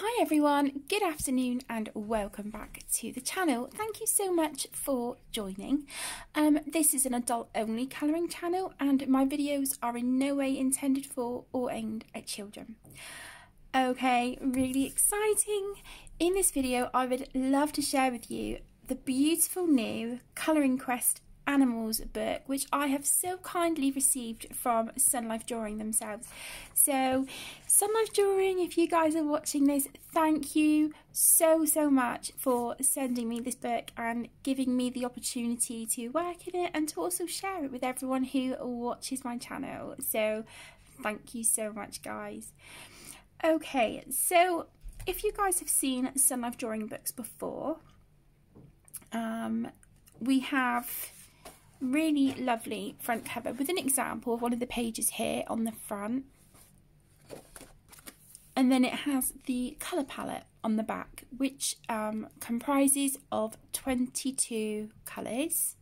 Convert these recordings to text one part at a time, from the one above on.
Hi everyone, good afternoon and welcome back to the channel. Thank you so much for joining. This is an adult only colouring channel and my videos are in no way intended for or aimed at children. Okay, really exciting. In this video I would love to share with you the beautiful new Colouring Quest Animals book, which I have so kindly received from Sunlife Drawing themselves. So Sunlife Drawing, if you guys are watching this, thank you so much for sending me this book and giving me the opportunity to work in it and to also share it with everyone who watches my channel. So thank you so much, guys. Okay, so if you guys have seen Sunlife Drawing books before, we have really lovely front cover with an example of one of the pages here on the front, and then it has the colour palette on the back, which comprises of 22 colours.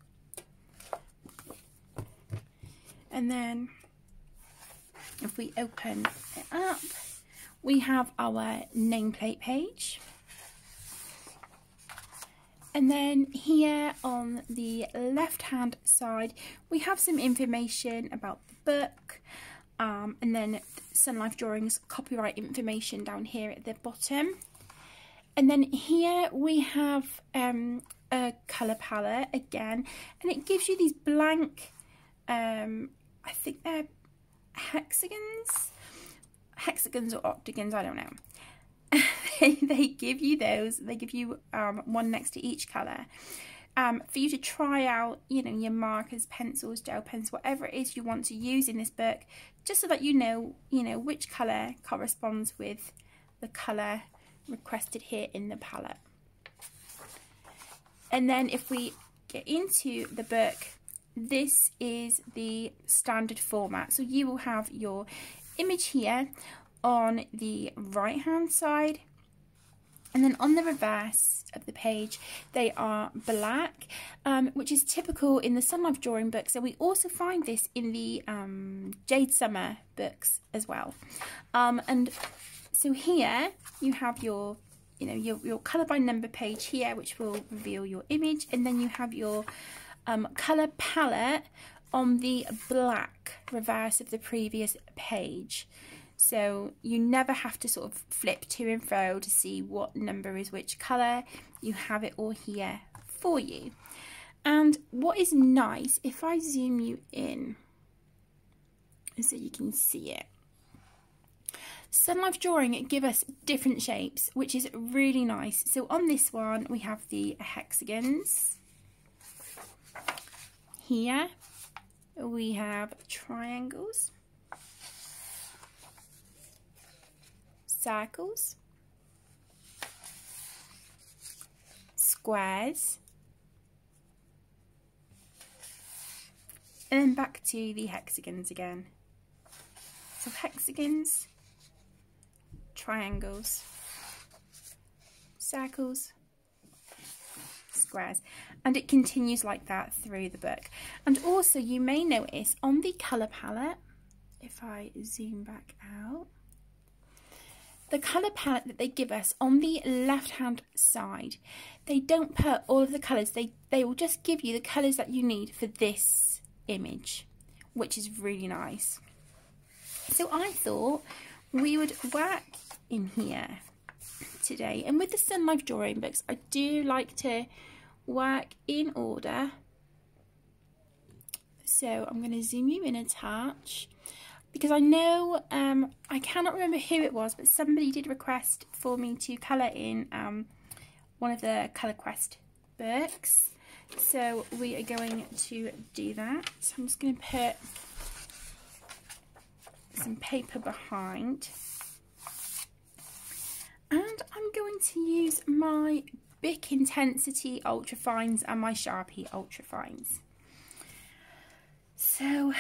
And then if we open it up, we have our nameplate page. And then here on the left hand side we have some information about the book, and then Sunlife Drawings copyright information down here at the bottom. And then here we have a colour palette again, and it gives you these blank, I think they're hexagons or octagons, I don't know. They give you those. They give you one next to each colour for you to try out, you know, your markers, pencils, gel pens, whatever it is you want to use in this book, just so that you know which colour corresponds with the colour requested here in the palette. And then if we get into the book, this is the standard format. So you will have your image here on the right hand side, and then on the reverse of the page they are black, which is typical in the Sunlife Drawing books, and we also find this in the Jade Summer books as well. And so here you have your colour by number page here, which will reveal your image, and then you have your colour palette on the black reverse of the previous page. So you never have to sort of flip to and fro to see what number is which colour. You have it all here for you. And what is nice, if I zoom you in so you can see it, Sunlife Drawing give us different shapes, which is really nice. So on this one we have the hexagons. Here we have triangles, circles, squares, and then back to the hexagons again. So hexagons, triangles, circles, squares, and it continues like that through the book. And also you may notice on the colour palette, if I zoom back out, the colour palette that they give us on the left hand side, they don't put all of the colours, they will just give you the colours that you need for this image, which is really nice. So I thought we would work in here today, and with the Sunlife Drawing books I do like to work in order. So I'm going to zoom you in a touch, because I know, I cannot remember who it was, but somebody did request for me to colour in one of the Colour Quest books. So we are going to do that. So I'm just going to put some paper behind. And I'm going to use my Bic Intensity Ultra Fines and my Sharpie Ultra Fines. So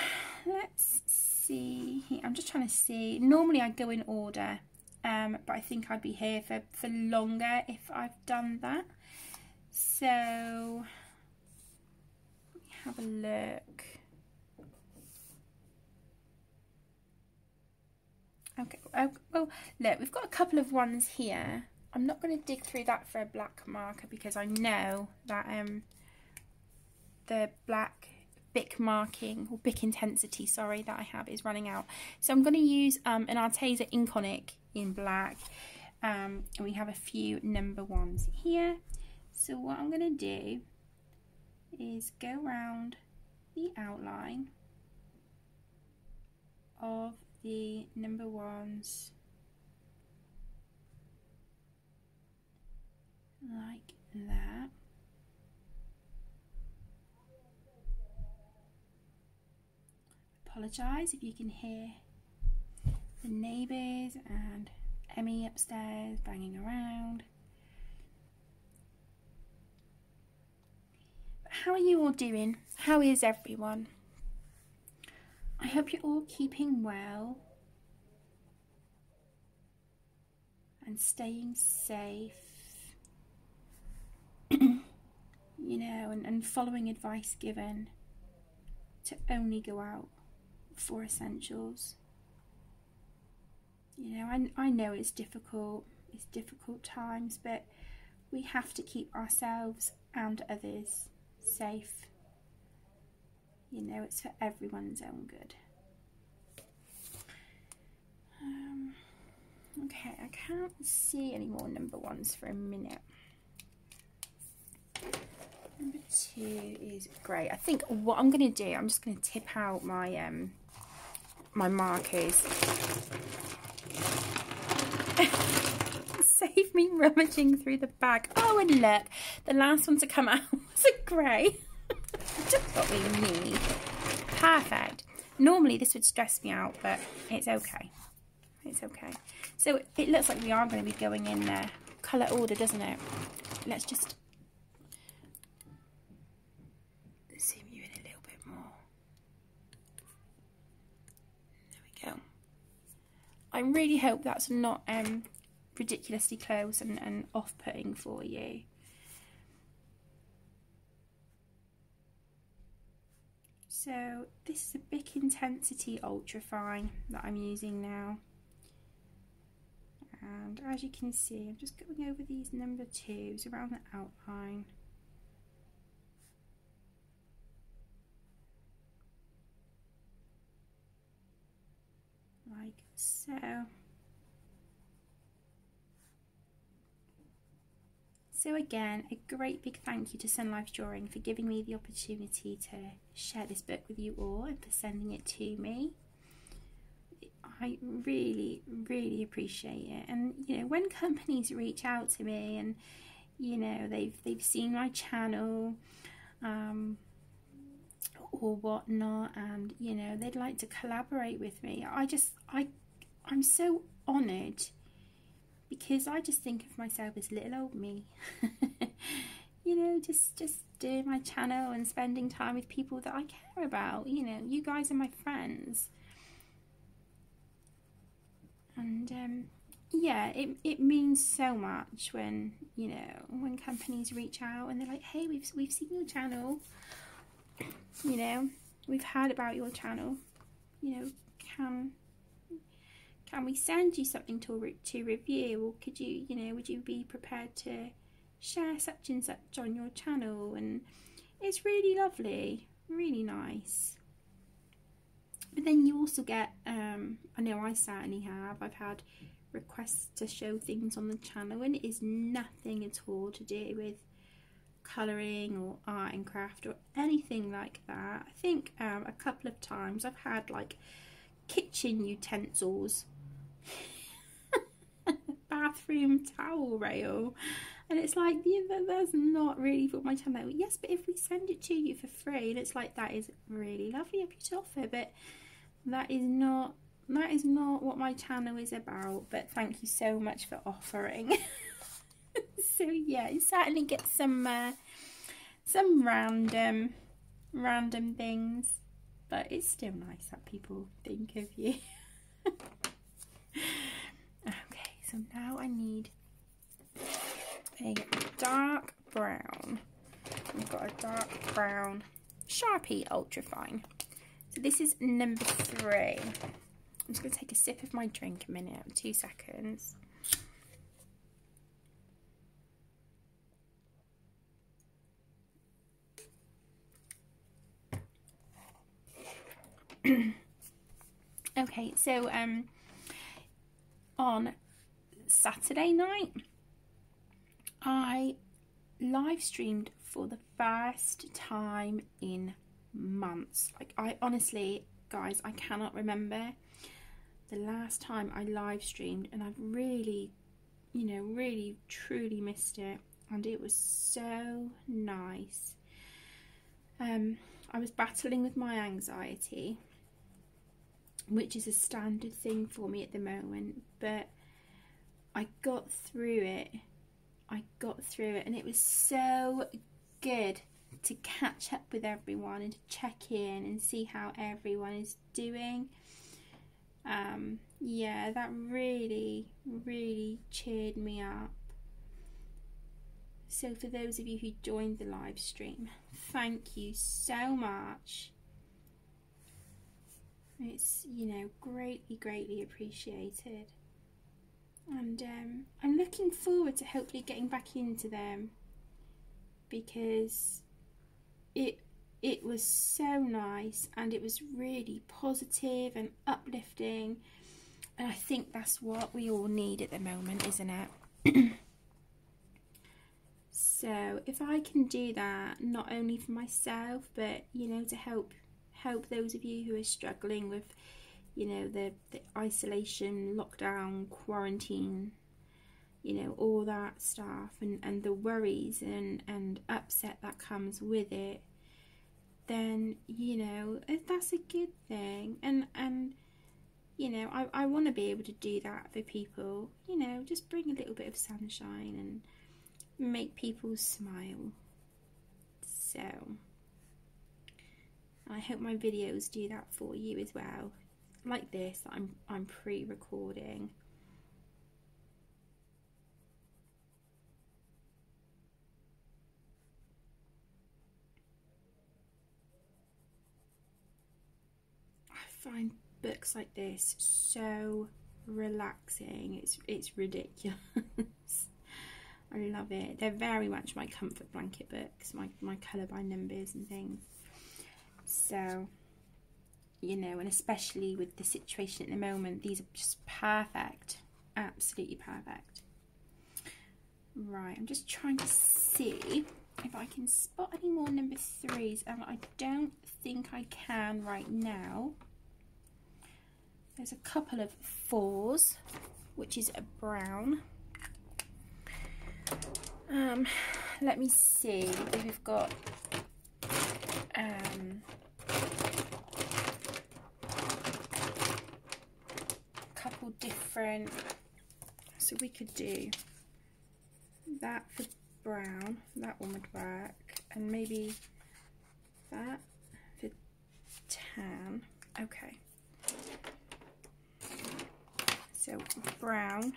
let's see here. I'm just trying to see. Normally I go in order, but I think I'd be here for longer if I've done that. So let me have a look. Okay, well, look, we've got a couple of ones here. I'm not going to dig through that for a black marker because I know that the black Bic marking, or Bic intensity, sorry, that I have is running out. So I'm going to use an Arteza Inconic in black. And we have a few number ones here. So what I'm going to do is go around the outline of the number ones like that. Apologise if you can hear the neighbours and Emmy upstairs banging around. But how are you all doing? How is everyone? I hope you're all keeping well and staying safe, you know, and following advice given to only go out for essentials. You know, I know it's difficult times, but we have to keep ourselves and others safe. You know, it's for everyone's own good. Okay, I can't see any more number ones for a minute. Number 2 is great. I think what I'm going to do, I'm just going to tip out my my markers. Save me rummaging through the bag. Oh, and look, the last one to come out was a grey. Just what we need. Perfect. Normally this would stress me out, but it's okay. It's okay. So it looks like we are going to be going in colour order, doesn't it? Let's just zoom you in a little bit more. There we go. I really hope that's not ridiculously close and off-putting for you. So this is a Bic Intensity Ultra Fine that I'm using now. And as you can see, I'm just going over these number 2s around the outline. Like so. So again, a great big thank you to Sunlife Drawing for giving me the opportunity to share this book with you all and for sending it to me. I really, really appreciate it. And you know, when companies reach out to me and you know they've seen my channel or whatnot, and you know they'd like to collaborate with me, I'm so honoured. Because I just think of myself as little old me, you know, just doing my channel and spending time with people that I care about. You know, you guys are my friends, and yeah, it means so much when you know when companies reach out and they're like, hey, we've seen your channel, you know, we've heard about your channel, you know, can we send you something to review, or could you, you know, would you be prepared to share such and such on your channel? And it's really lovely, really nice. But then you also get, I know I certainly have, I've had requests to show things on the channel, and it is nothing at all to do with colouring or art and craft or anything like that. I think a couple of times I've had like kitchen utensils, bathroom towel rail, and it's like, yeah, that's not really for my channel. Yes, but if we send it to you for free, and it's like, that is really lovely of you to offer, but that is not what my channel is about. But thank you so much for offering. So yeah, you certainly get some random things, but it's still nice that people think of you. Okay, so now I need a dark brown. We've got a dark brown Sharpie Ultra Fine. So this is number 3. I'm just going to take a sip of my drink a minute, 2 seconds. Okay, so on Saturday night, I live streamed for the first time in months. Like, I honestly, guys, I cannot remember the last time I live streamed, and I've really, you know, really truly missed it, and it was so nice. I was battling with my anxiety, which is a standard thing for me at the moment, but I got through it. And it was so good to catch up with everyone and to check in and see how everyone is doing. Yeah, that really cheered me up. So for those of you who joined the live stream, thank you so much. It's, you know, greatly appreciated. And I'm looking forward to hopefully getting back into them, because it was so nice and it was really positive and uplifting, and I think that's what we all need at the moment, isn't it? So if I can do that, not only for myself, but, you know, to help those of you who are struggling with, you know, the isolation, lockdown, quarantine, you know, all that stuff, and the worries and upset that comes with it, then, you know, that's a good thing. And you know, I want to be able to do that for people, you know, just bring a little bit of sunshine and make people smile. So I hope my videos do that for you as well, like this that I'm pre-recording. I find books like this so relaxing. It's ridiculous. I love it. They're very much my comfort blanket books, my colour by numbers and things. So, you know, and especially with the situation at the moment, these are just perfect. Absolutely perfect. Right, I'm just trying to see if I can spot any more number 3s, and I don't think I can right now. There's a couple of 4s, which is a brown. Let me see if we've got couple different, so we could do that for brown, that one would work, and maybe that for tan. Okay, so brown.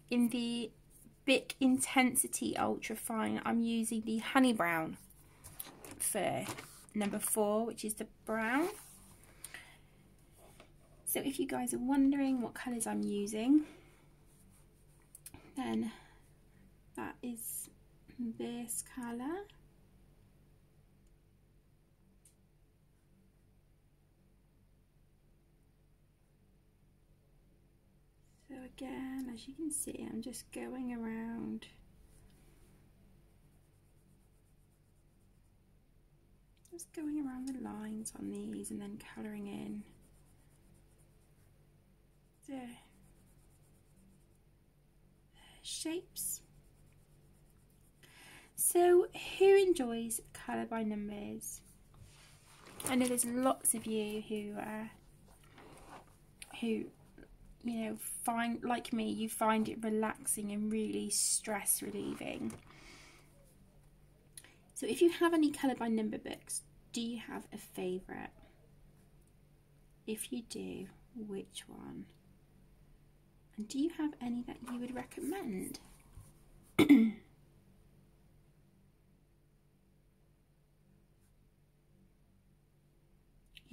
In the Bic Intensity Ultra Fine, I'm using the honey brown for number 4, which is the brown. So if you guys are wondering what colours I'm using, then that is this colour. So again, as you can see, I'm just going around the lines on these and then colouring in the shapes. So who enjoys colour by numbers? I know there's lots of you who you know, find, like me, you find it relaxing and really stress relieving. So if you have any colour by number books, do you have a favourite? If you do, which one? And do you have any that you would recommend?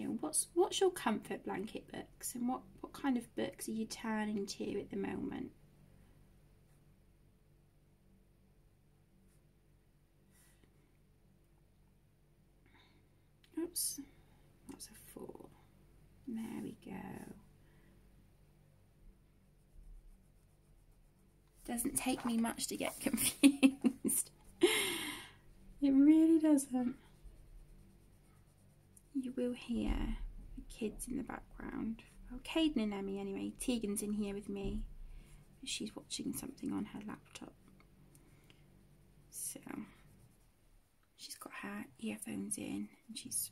you know, what's your comfort blanket books, and what kind of books are you turning to at the moment? Oops, that's a 4. There we go. Doesn't take me much to get confused. It really doesn't. You will hear the kids in the background. Well, Caden and Emmy anyway. Tegan's in here with me. She's watching something on her laptop. So she's got her earphones in and she's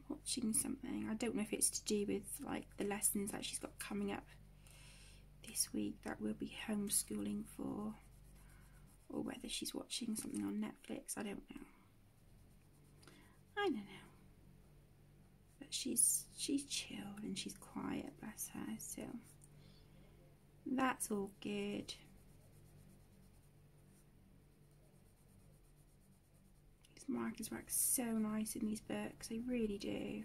watching something. I don't know if it's to do with like the lessons that she's got coming up this week that we'll be homeschooling for, or whether she's watching something on Netflix. I don't know. But she's chilled and she's quiet, bless her, so that's all good. These markers work so nice in these books, they really do.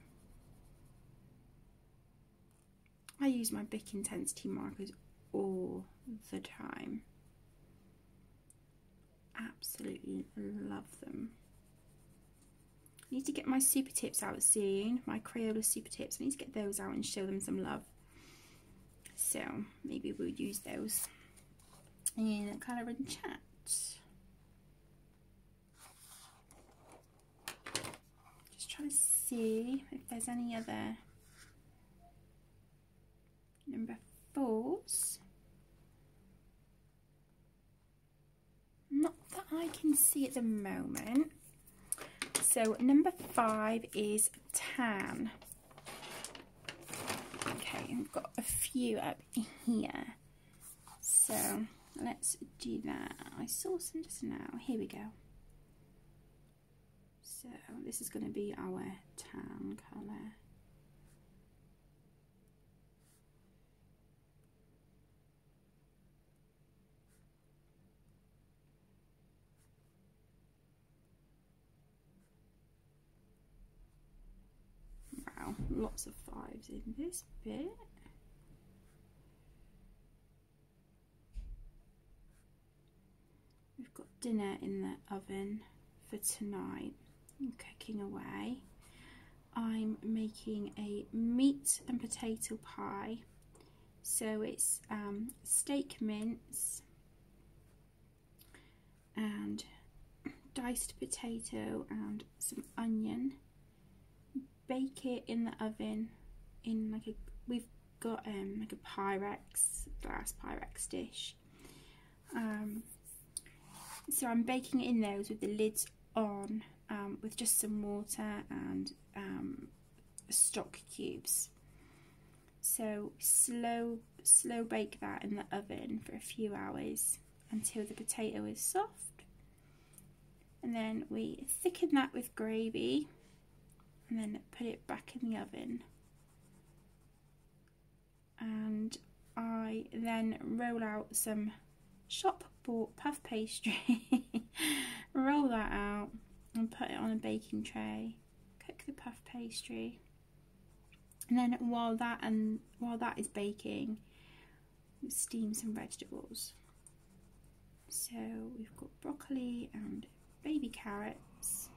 I use my Bic Intensity markers all the time. Absolutely love them. I need to get my super tips out soon, my Crayola super tips. I need to get those out and show them some love. So maybe we'll use those in Colour and Chat. Just trying to see if there's any other number 4s. Not that I can see at the moment. So number 5 is tan. Okay, I've got a few up here. So let's do that. I saw some just now. Here we go. So this is going to be our tan colour. Wow, lots of 5s in this bit. We've got dinner in the oven for tonight. I'm cooking away. I'm making a meat and potato pie. So it's steak mince and diced potato and some onion. Bake it in the oven in like a, we've got like a glass Pyrex dish. So I'm baking it in those with the lids on, with just some water and stock cubes. So slow bake that in the oven for a few hours until the potato is soft, and then we thicken that with gravy and then put it back in the oven. And I then roll out some shop bought puff pastry, roll that out and put it on a baking tray, cook the puff pastry, and then while that is baking, steam some vegetables. So we've got broccoli and baby carrots.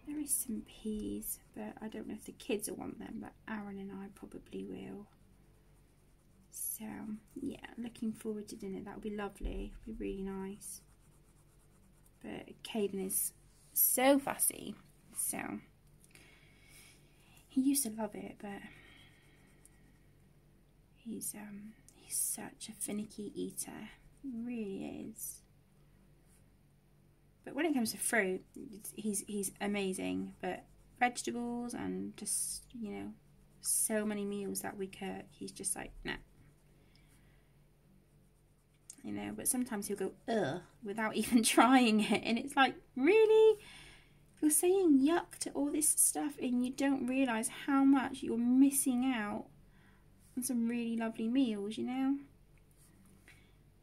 There is some peas, but I don't know if the kids will want them, but Aaron and I probably will. So yeah, looking forward to dinner. That'll be lovely. It'll be really nice. But Caden is so fussy, so he used to love it, but he's such a finicky eater. He really is. But when it comes to fruit, he's amazing. But vegetables and just, you know, so many meals that we cook, he's just like, nah. You know, but sometimes he'll go, ugh, without even trying it. And it's like, really? You're saying yuck to all this stuff and you don't realise how much you're missing out on some really lovely meals, you know?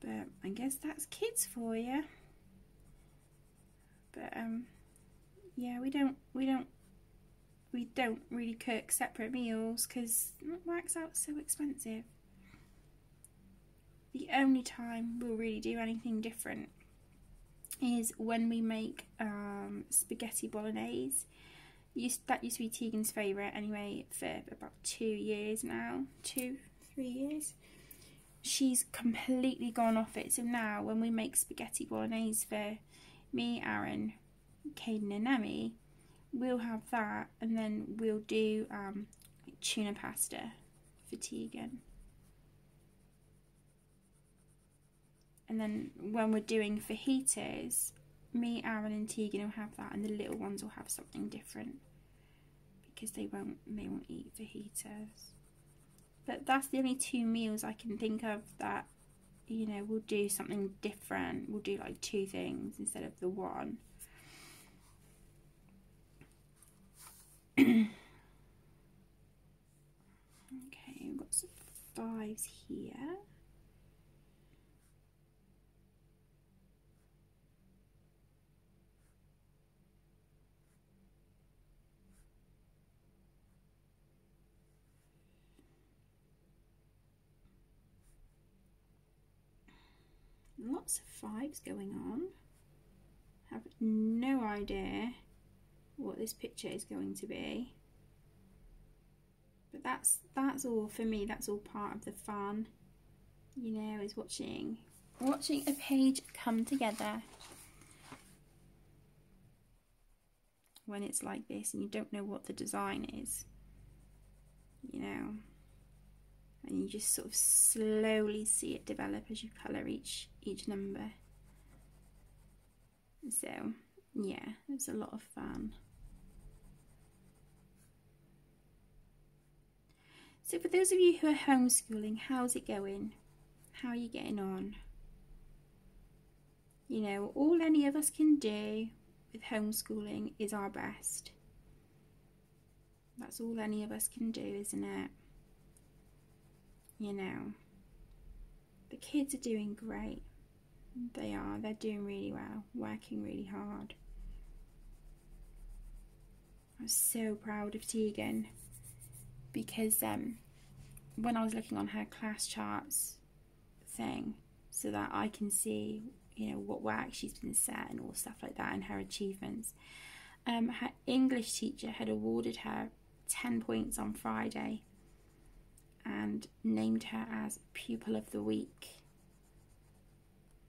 But I guess that's kids for you. But yeah, we don't we don't really cook separate meals because it works out so expensive. The only time we'll really do anything different is when we make spaghetti bolognese. That used to be Tegan's favourite anyway for about 2 years now, 2-3 years. She's completely gone off it, so now when we make spaghetti bolognese for me, Aaron, Caden and Emmy, we'll have that, and then we'll do tuna pasta for Tegan. And then when we're doing fajitas, me, Aaron and Tegan will have that, and the little ones will have something different because they won't eat fajitas. But that's the only 2 meals I can think of that, you know, we'll do something different. We'll do like 2 things instead of the 1. Okay, we've got some 5s here. Lots of 5s going on. Have no idea what this picture is going to be, but that's all for me. That's all part of the fun, you know, is watching a page come together when it's like this and you don't know what the design is, you know, and you just sort of slowly see it develop as you colour each number. So yeah, it's a lot of fun. So for those of you who are homeschooling, how's it going? How are you getting on? You know, all any of us can do with homeschooling is our best. That's all any of us can do, isn't it? You know, the kids are doing great. They are. They're doing really well, working really hard. I'm so proud of Tegan because when I was looking on her class charts thing so that I can see, you know, what work she's been set and all stuff like that and her achievements, her English teacher had awarded her 10 points on Friday and named her as Pupil of the Week.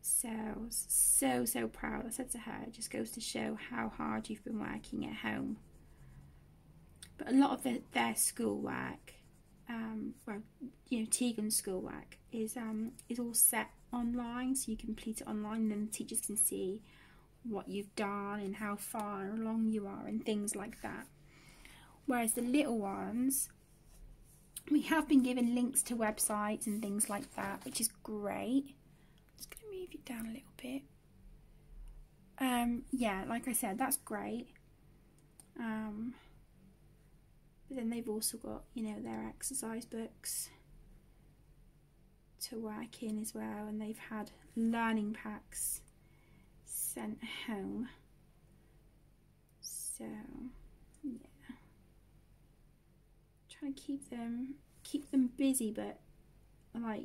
So I was so proud. I said to her, it just goes to show how hard you've been working at home. But a lot of their schoolwork, well, you know, Tegan's schoolwork is all set online, so you complete it online, and then the teachers can see what you've done and how far along you are and things like that. Whereas the little ones, we have been given links to websites and things like that, which is great. I'm just going to move it down a little bit. Yeah, like I said, that's great. But then they've also got, you know, their exercise books to work in as well, and they've had learning packs sent home. So yeah, trying to keep them busy, but like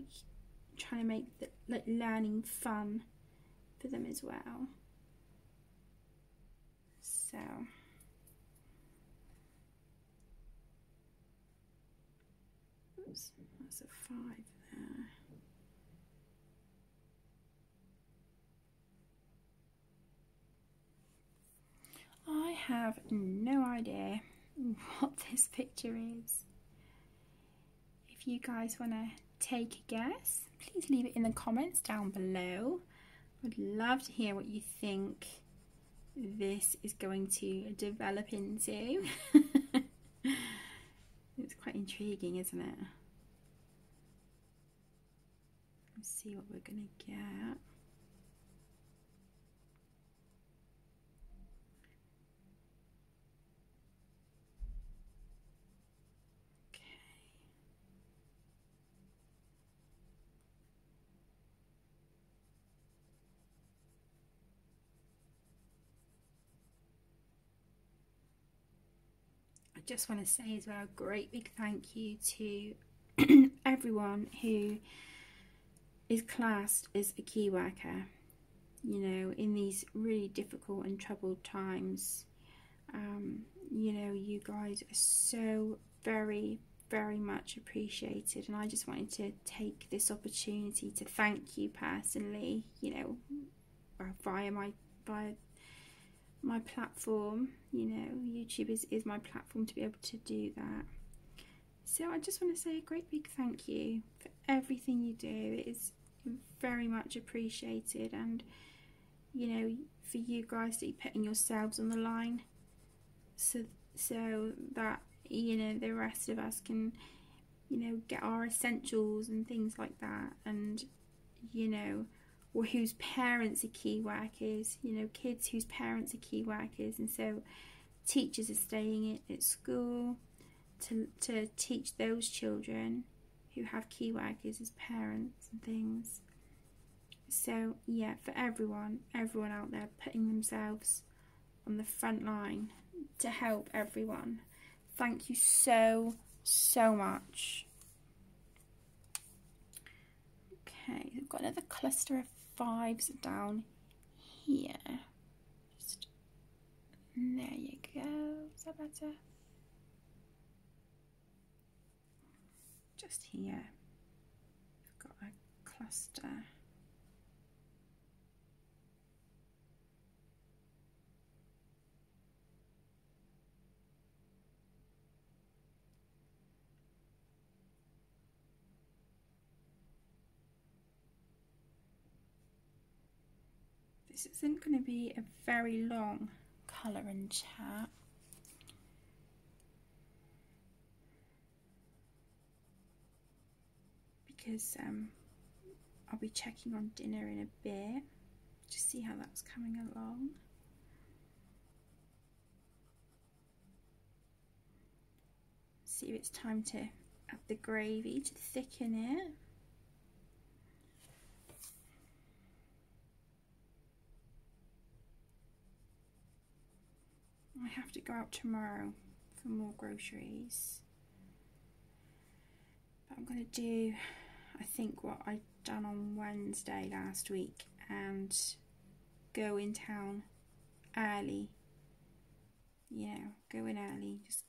trying to make the learning fun for them as well. So oops, that's a 5 there. I have no idea what this picture is. If you guys want to take a guess, please leave it in the comments down below. I'd love to hear what you think this is going to develop into. It's quite intriguing, isn't it? Let's see what we're going to get. I just want to say as well, a great big thank you to everyone who is classed as a key worker, you know, in these really difficult and troubled times. You know, you guys are so very much appreciated, and I just wanted to take this opportunity to thank you personally, you know, via my platform. You know, YouTube is my platform to be able to do that. So I just want to say a great big thank you for everything you do. It is very much appreciated, and you know, for you guys to be putting yourselves on the line so that, you know, the rest of us can, you know, get our essentials and things like that. And, you know, or whose parents are key workers, you know, kids whose parents are key workers, and so teachers are staying at school to teach those children who have key workers as parents and things. So yeah, for everyone out there putting themselves on the front line to help everyone, thank you so much. Okay, we've got another cluster of 5s down here. Just there you go. Is that better? Just here, we've got a cluster. This isn't going to be a very long colour and chat, because I'll be checking on dinner in a bit, just see how that's coming along. See if it's time to add the gravy to thicken it. I have to go out tomorrow for more groceries, but I'm going to do, I think, what I'd done on Wednesday last week and go in town early. You know, go in early, just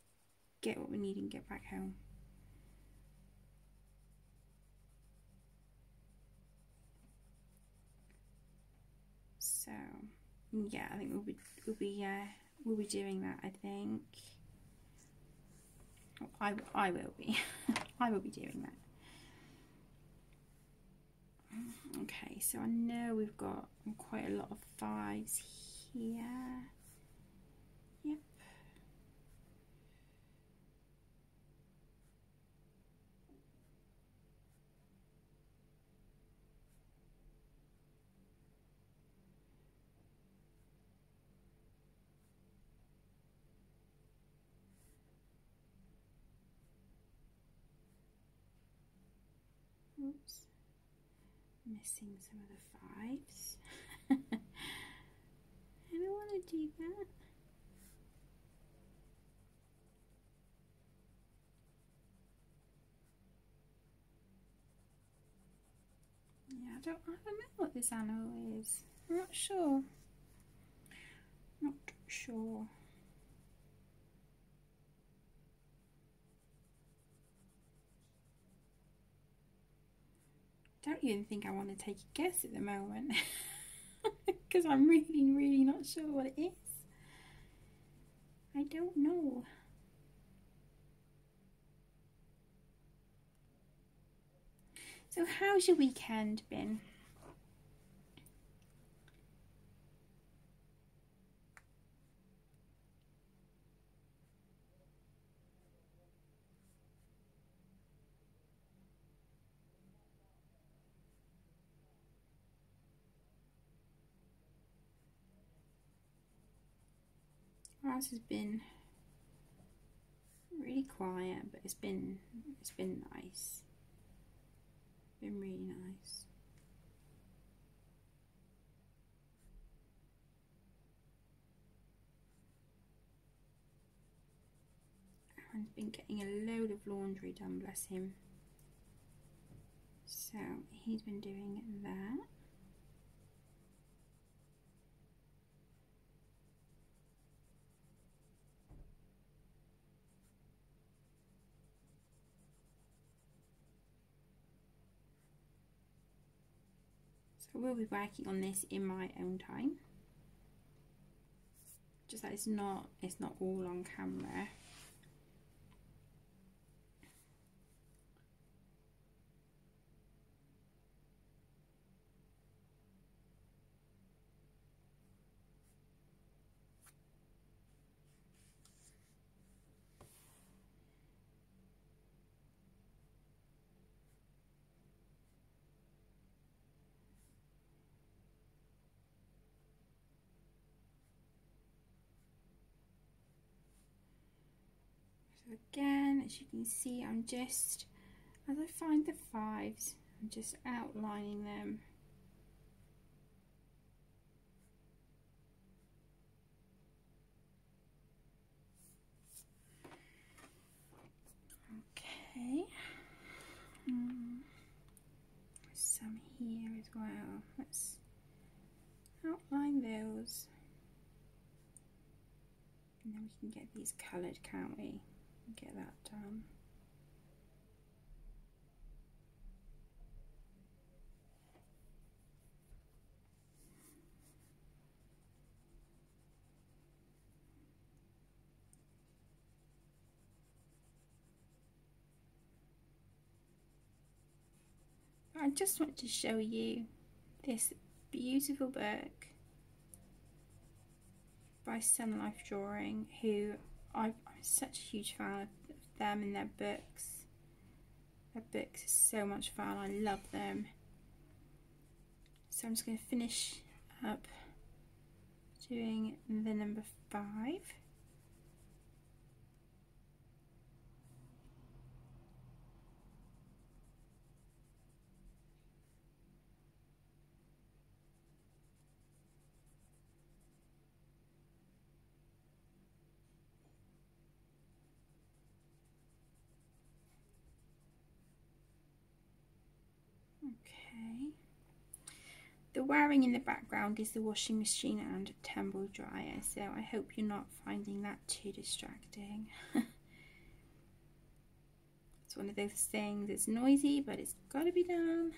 get what we need and get back home. So yeah, I think we'll be doing that. I think I will be I will be doing that. Okay, so I know we've got quite a lot of 5s here. Yep. Oops. Missing some of the 5s. I don't want to do that. Yeah, I don't know what this animal is. I'm not sure. Not sure. Don't even think I want to take a guess at the moment, because I'm really not sure what it is. I don't know. So how's your weekend been? Ours has been really quiet, but it's been nice. Been really nice. Dan's been getting a load of laundry done, bless him. So he's been doing that. So we'll be working on this in my own time. Just that it's not all on camera. So again, as you can see, I'm just, as I find the fives, I'm just outlining them. Okay. Some here as well. Let's outline those. And then we can get these coloured, can't we? Get that done. I just want to show you this beautiful book by Sunlife Drawing, who I'm such a huge fan of them and their books. Their books are so much fun, I love them. So I'm just going to finish up doing the number 5. Okay. The whirring in the background is the washing machine and tumble dryer, so I hope you're not finding that too distracting. It's one of those things, it's noisy, but it's got to be done.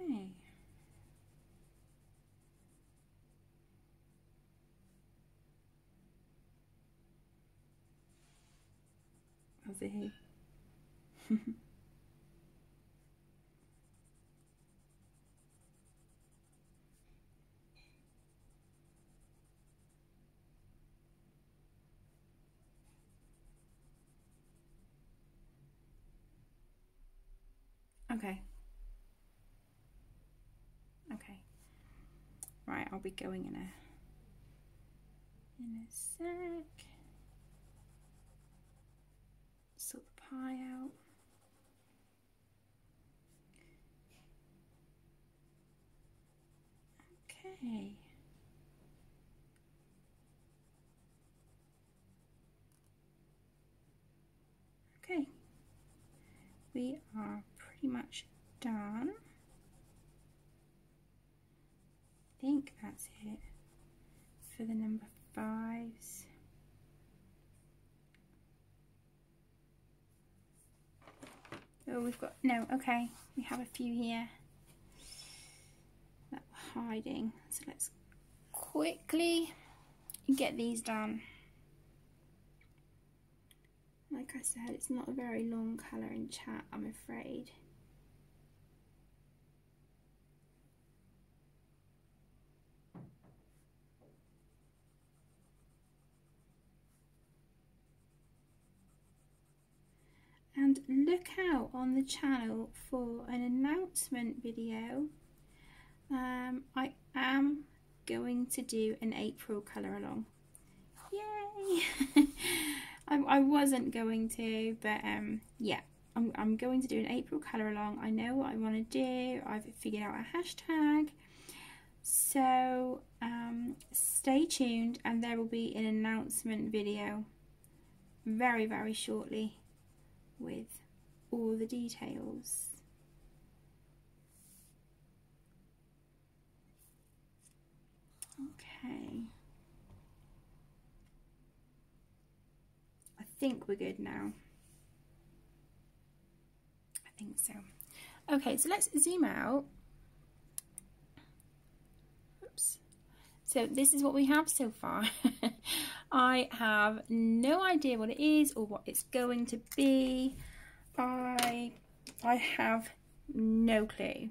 Okay. How's it here? Okay. Okay. Right, I'll be going in a sec. Sort the pie out. Okay. Okay. We are pretty much done. I think that's it for the number 5s. Oh, we've got, no, okay, we have a few here that we're hiding. So let's quickly get these done. Like I said, it's not a very long colour in chat, I'm afraid. and look out on the channel for an announcement video. I am going to do an April colour along. Yay! I wasn't going to, but yeah, I'm going to do an April colour along. I know what I want to do. I've figured out a hashtag. So stay tuned, and there will be an announcement video very, very shortly with all the details. Okay. I think we're good now. I think so. Okay, so let's zoom out. Oops. So this is what we have so far. I have no idea what it is or what it's going to be. I have no clue.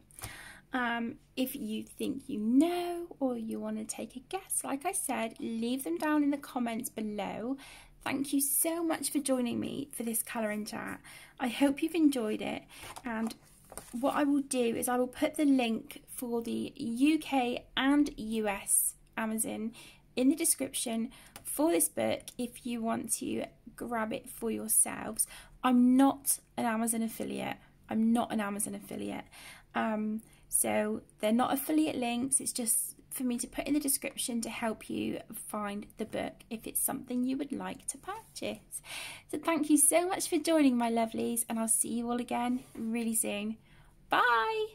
If you think you know, or you want to take a guess, like I said, leave them down in the comments below. Thank you so much for joining me for this colouring chat. I hope you've enjoyed it, and what I will do is I will put the link for the UK and US Amazon in the description for this book if you want to grab it for yourselves. I'm not an Amazon affiliate. So they're not affiliate links. It's just for me to put in the description to help you find the book if it's something you would like to purchase. So thank you so much for joining, my lovelies, and I'll see you all again really soon. Bye!